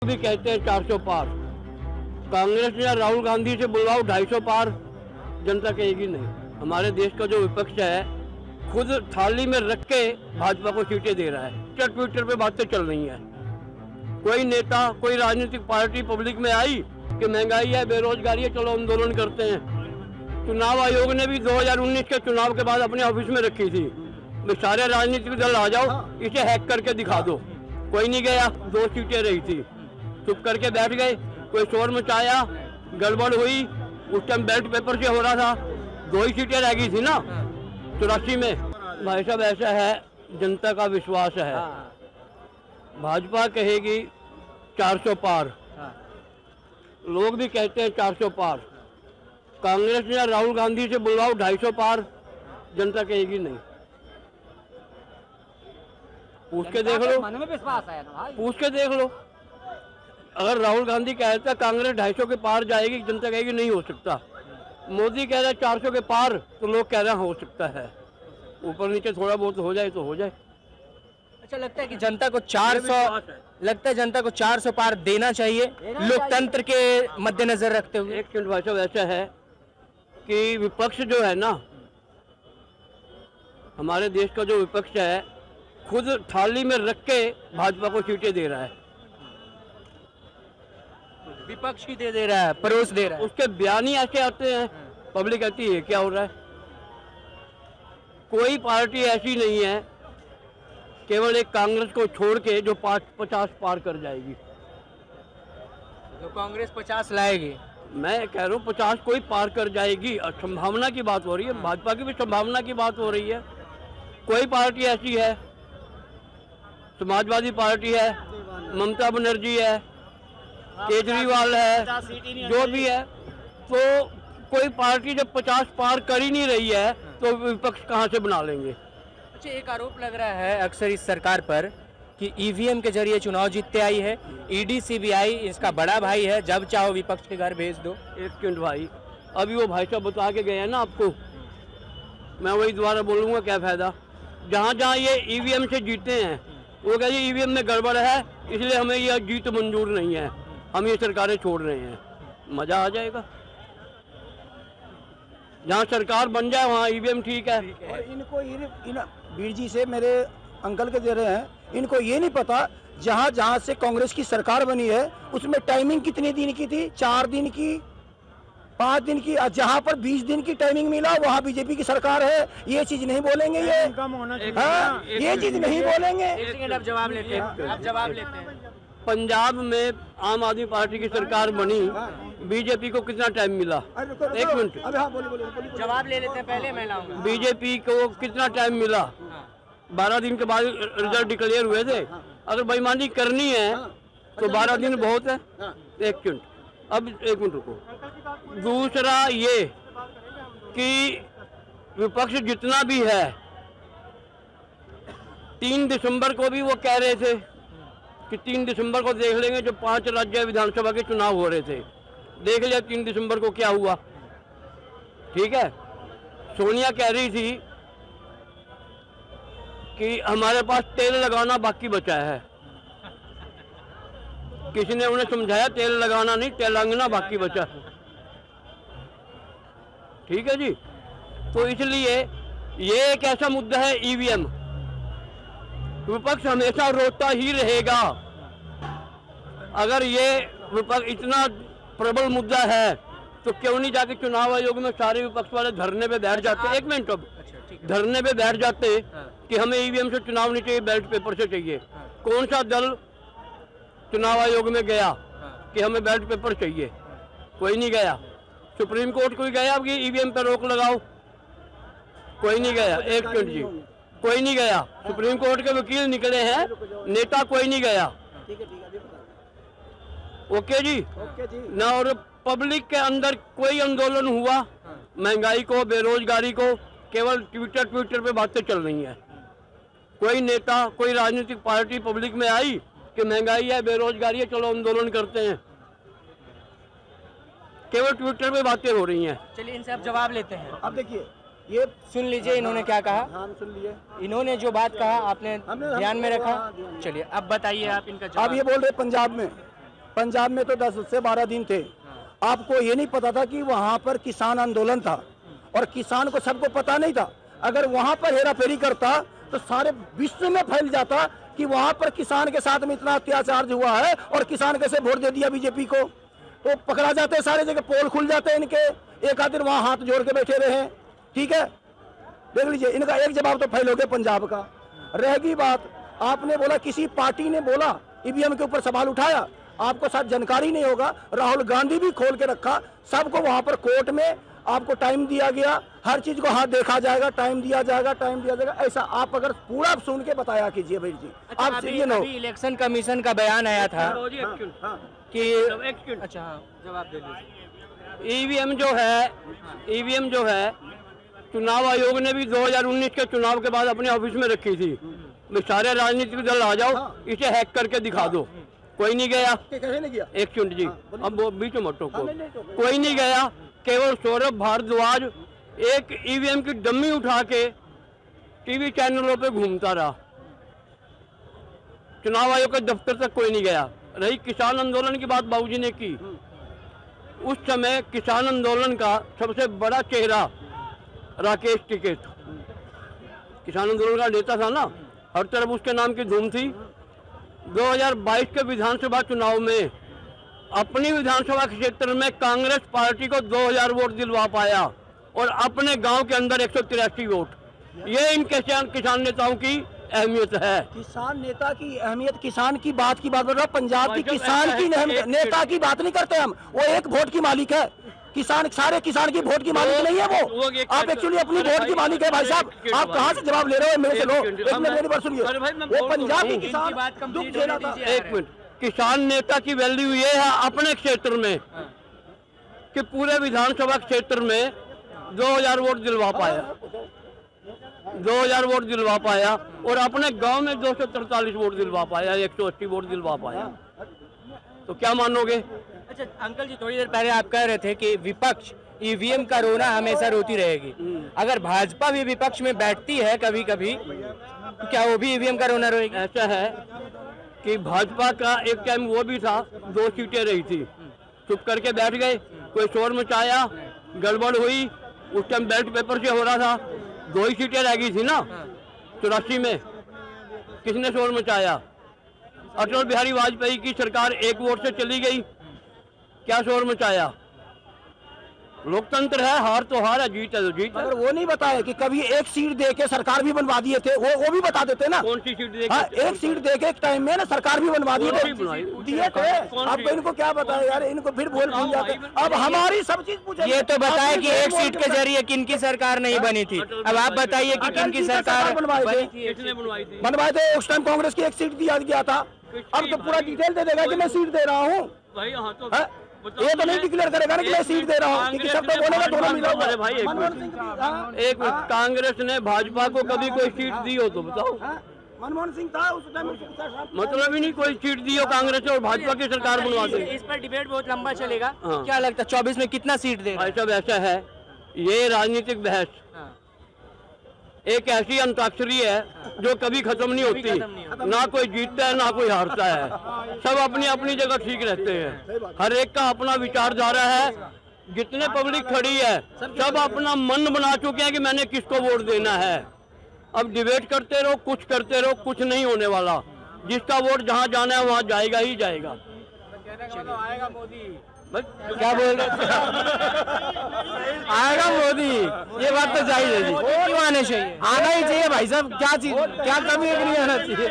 भी कहते हैं 400 पार। कांग्रेस या राहुल गांधी से बुलवाओ 250 पार, जनता कहेगी नहीं। हमारे देश का जो विपक्ष है खुद थाली में रख के भाजपा को सीटें दे रहा है। ट्विटर पे बातें चल रही हैं। कोई नेता, कोई राजनीतिक पार्टी पब्लिक में आई कि महंगाई है, बेरोजगारी है, चलो आंदोलन करते हैं। चुनाव आयोग ने भी 2019 के चुनाव के बाद अपने ऑफिस में रखी थी, सारे राजनीतिक दल आ जाओ, इसे हैक करके दिखा दो। कोई नहीं गया, 2 सीटें रही थी, चुप करके बैठ गए। कोई शोर मचाया, गड़बड़ हुई, उस टाइम बैलेट पेपर से हो रहा था, 2 ही सीटें रह गई थी ना 84 में। भाई साहब ऐसा है, जनता का विश्वास है। भाजपा कहेगी 400 पार, लोग भी कहते हैं 400 पार। कांग्रेस या राहुल गांधी से बुलवाओ 250 पार, जनता कहेगी नहीं। पूछ के देख लो, मन में विश्वास है ना भाई। पूछ के देख लो। अगर राहुल गांधी कहता है कांग्रेस 250 के पार जाएगी, जनता कहेगी नहीं हो सकता। मोदी कह रहा है 400 के पार, तो लोग कह रहे हैं हो सकता है। ऊपर नीचे थोड़ा बहुत हो जाए तो हो जाए। अच्छा, लगता है कि जनता को 400 पार देना चाहिए लोकतंत्र के मद्देनजर रखते हुए। एक मिनट भाई साहब, ऐसा है कि विपक्ष जो है ना, हमारे देश का जो विपक्ष है खुद थाली में रख के भाजपा को सीटें दे रहा है। विपक्ष ही दे रहा है, परोस दे रहा है। उसके बयान ही ऐसे आते हैं, पब्लिक कहती है क्या हो रहा है। कोई पार्टी ऐसी नहीं है केवल एक कांग्रेस को छोड़ के जो 50 पार कर जाएगी। तो कांग्रेस 50 लाएगी। मैं कह रहा हूँ 50 कोई पार कर जाएगी, और संभावना की बात हो रही है। भाजपा की भी संभावना की बात हो रही है। कोई पार्टी ऐसी है, समाजवादी पार्टी है, ममता बनर्जी है, केजरीवाल है, जो भी है, तो कोई पार्टी जब 50 पार कर ही नहीं रही है तो विपक्ष कहाँ से बना लेंगे। अच्छा, एक आरोप लग रहा है अक्सर इस सरकार पर कि ईवीएम के जरिए चुनाव जीतते आई है। ईडी सीबीआई इसका बड़ा भाई है, जब चाहो विपक्ष के घर भेज दो। एक मिनट भाई, अभी वो भाई साहब बता के गए हैं ना आपको, मैं वही दोबारा बोलूँगा, क्या फायदा। जहाँ जहाँ ये ईवीएम से जीते हैं वो कहे ईवीएम में गड़बड़ है, इसलिए हमें यह जीत मंजूर नहीं है, हम ये सरकारें छोड़ रहे हैं। मजा आ जाएगा। जहाँ सरकार बन जाए वहाँ ईवीएम ठीक है। और इनको इन वीर जी से मेरे अंकल के दे रहे हैं, इनको ये नहीं पता जहाँ जहाँ से कांग्रेस की सरकार बनी है उसमें टाइमिंग कितने दिन की थी, 4 दिन की, 5 दिन की। जहाँ पर 20 दिन की टाइमिंग मिला वहाँ बीजेपी की सरकार है। ये चीज नहीं बोलेंगे, ये ये चीज नहीं बोलेंगे। अब जवाब लेते हैं। पंजाब में आम आदमी पार्टी की सरकार बनी, बीजेपी को कितना टाइम मिला? एक मिनट, जवाब ले लेते हैं, पहले मैं लाऊंगा। बीजेपी को कितना टाइम मिला? 12 दिन के बाद रिजल्ट डिक्लेयर हुए थे। अगर बेईमानी करनी है तो 12 दिन बहुत है। एक मिनट, अब 1 मिनट रुको। दूसरा ये कि विपक्ष जितना भी है, 3 दिसंबर को भी वो कह रहे थे कि 3 दिसंबर को देख लेंगे, जो 5 राज्य विधानसभा के चुनाव हो रहे थे। देख लिया 3 दिसंबर को क्या हुआ। ठीक है, सोनिया कह रही थी कि हमारे पास तेल लगाना बाकी बचा है। किसी ने उन्हें समझाया तेल लगाना नहीं, तेलंगाना बाकी बचा। ठीक है जी, तो इसलिए ये एक ऐसा मुद्दा है ईवीएम, विपक्ष हमेशा रोता ही रहेगा। अगर ये विपक्ष इतना प्रबल मुद्दा है तो क्यों नहीं जाके चुनाव आयोग में सारे विपक्ष वाले धरने पे बैठ जाते। 1 मिनट, अब धरने पे बैठ जाते कि हमें ईवीएम से चुनाव नहीं चाहिए, बैलेट पेपर से चाहिए। कौन सा दल चुनाव आयोग में गया कि हमें बैलेट पेपर चाहिए? कोई नहीं गया। सुप्रीम कोर्ट कोई गया कि ईवीएम पे रोक लगाओ? कोई नहीं गया। 1 मिनट जी, कोई नहीं गया। सुप्रीम कोर्ट के वकील निकले हैं, नेता कोई नहीं गया। ओके जी ना। और पब्लिक के अंदर कोई आंदोलन हुआ महंगाई को, बेरोजगारी को, केवल ट्विटर पे बातें चल रही हैं। कोई नेता, कोई राजनीतिक पार्टी पब्लिक में आई कि महंगाई है, बेरोजगारी है, चलो आंदोलन करते हैं, केवल ट्विटर पे बातें हो रही हैं। चलिए इनसे अब जवाब लेते हैं। अब देखिए, ये सुन लीजिए इन्होंने क्या कहा। हाँ, सुन लिए। इन्होंने जो बात कहा आपने ध्यान में रखा। चलिए अब बताइए आप इनका जवाब। अब ये बोल रहे पंजाब में पंजाब में तो 10 से 12 दिन थे। आपको ये नहीं पता था कि वहाँ पर किसान आंदोलन था और किसान को सबको पता नहीं था। अगर वहाँ पर हेरा फेरी करता तो सारे विश्व में फैल जाता कि वहाँ पर किसान के साथ में इतना अत्याचार हुआ है और किसान कैसे वोट दे दिया बीजेपी को, तो पकड़ा जाते सारे जगह, पोल खुल जाते हैं इनके। एक आधे वहाँ हाथ जोड़ के बैठे रहे, ठीक है। देख लीजिए, इनका एक जवाब तो फैल हो गया पंजाब का। रहेगी बात, आपने बोला किसी पार्टी ने बोला ईवीएम के ऊपर सवाल उठाया, आपको शायद जानकारी नहीं होगा, राहुल गांधी भी खोल के रखा सबको। वहां पर कोर्ट में आपको टाइम दिया गया, हर चीज को हाथ देखा जाएगा, टाइम दिया जाएगा। ऐसा आप अगर पूरा सुन के बताया कीजिए भाई जी। अच्छा, आप अभी इलेक्शन कमीशन का बयान आया था कि अच्छा हाँ, जवाब दे दीजिए। ईवीएम जो है चुनाव आयोग ने भी 2019 के चुनाव के बाद अपने ऑफिस में रखी थी। भाई सारे राजनीतिक दल आ जाओ, इसे हैक करके दिखा दो। कोई नहीं गया। कैसे नहीं किया? एक मिनट जी, अब वो बीच में मत टोको। कोई नहीं गया, केवल सौरभ भारद्वाज एक ईवीएम की डम्मी उठा के टीवी चैनलों पे घूमता रहा। चुनाव आयोग के दफ्तर तक कोई नहीं गया। रही किसान आंदोलन की बात बाबूजी ने की, उस समय किसान आंदोलन का सबसे बड़ा चेहरा राकेश टिकैत, किसान आंदोलन का नेता था ना, हर तरफ उसके नाम की धूम थी। 2022 के विधानसभा चुनाव में अपनी विधानसभा क्षेत्र में कांग्रेस पार्टी को 2000 वोट दिलवा पाया और अपने गांव के अंदर 183 वोट। ये इन किसान नेताओं की अहमियत है। किसान नेता की अहमियत, किसान की बात बोल रहा, पंजाब की किसान की नेता की बात नहीं करते हम। वो एक वोट की मालिक है, किसान सारे किसान की वोट की मालिक नहीं है वो। आप एक्चुअली अपनी वोट की मालिक है भाई साहब। आप कहाँ से जवाब ले रहे हो मेरे से? लो एक मिनट मेरी बात सुनिए। वो पंजाब की किसान दुख झेला था। एक मिनट, किसान नेता की वैल्यू ये है अपने क्षेत्र में कि पूरे विधानसभा क्षेत्र में 2000 वोट दिलवा पाया, 2000 वोट दिलवा पाया और अपने गांव में 243 वोट दिलवा पाया, 180 वोट दिलवा पाया। तो क्या मानोगे? अच्छा अंकल जी, थोड़ी देर पहले आप कह रहे थे कि विपक्ष ईवीएम का रोना हमेशा रोती रहेगी। अगर भाजपा भी विपक्ष में बैठती है कभी कभी, तो क्या वो भी ईवीएम का रोना रोएगी? ऐसा है कि भाजपा का एक टाइम वो भी था, 2 सीटें रही थी, चुप करके बैठ गए, कोई शोर मचाया, गड़बड़ हुई। उस टाइम बैलेट पेपर से हो रहा था, 2 ही सीटें रह गई थी ना 84 में। किसने शोर मचाया? अटल बिहारी वाजपेयी की सरकार 1 वोट से चली गई, क्या शोर मचाया? लोकतंत्र है, हार तो हार है, जीत है तो जीत है। अगर वो नहीं बताया कि कभी एक सीट दे के सरकार भी बनवा दिए थे, वो भी बता देते ना। कौन सी सीट दे? हाँ, एक सीट दे के एक टाइम में ना सरकार भी बनवा दिए थे, दिए थे। अब इनको क्या बताया यार, इनको फिर भूल जाते। अब हमारी सब चीज पूछे। ये तो बताया कि एक सीट के जरिए किनकी सरकार नहीं बनी थी। अब आप बताइए कि किनकी सरकार बनवाई थी? बनवाए थे उस टाइम, कांग्रेस की एक सीट दिया गया था। अब तो पूरा डिटेल दे देगा कि मैं सीट दे रहा हूँ। ये तो नहीं डिक्लेयर करेगा ना कि मैं सीट दे रहा हूँ, क्योंकि सब तो बोलेगा दोनों मिला हुआ है। भाई एक मिनट, कांग्रेस ने भाजपा को कभी कोई सीट दी हो तो बताओ? मनमोहन सिंह था उस टाइम। मतलब ही नहीं कोई सीट दी हो कांग्रेस और भाजपा की सरकार बनवा दे। इस पर डिबेट बहुत लंबा चलेगा। हाँ। क्या लगता है 24 में कितना सीट देगा? भाई साहब ऐसा है, ये राजनीतिक बहस एक ऐसी अंताक्षरी है जो कभी खत्म नहीं होती। ना कोई जीतता है ना कोई हारता है, सब अपनी अपनी जगह ठीक रहते हैं। हर एक का अपना विचारधारा है। जितने पब्लिक खड़ी है सब अपना मन बना चुके हैं कि मैंने किसको वोट देना है। अब डिबेट करते रहो, कुछ करते रहो, कुछ नहीं होने वाला। जिसका वोट जहाँ जाना है वहाँ जाएगा ही जाएगा। आएगा मोदी, क्या बोल रहे? आएगा मोदी, ये बात तो चाहिए जी। क्यों आने चाहिए? आना ही चाहिए भाई साहब। क्या चीज, क्या कमी है कि नहीं आना चाहिए?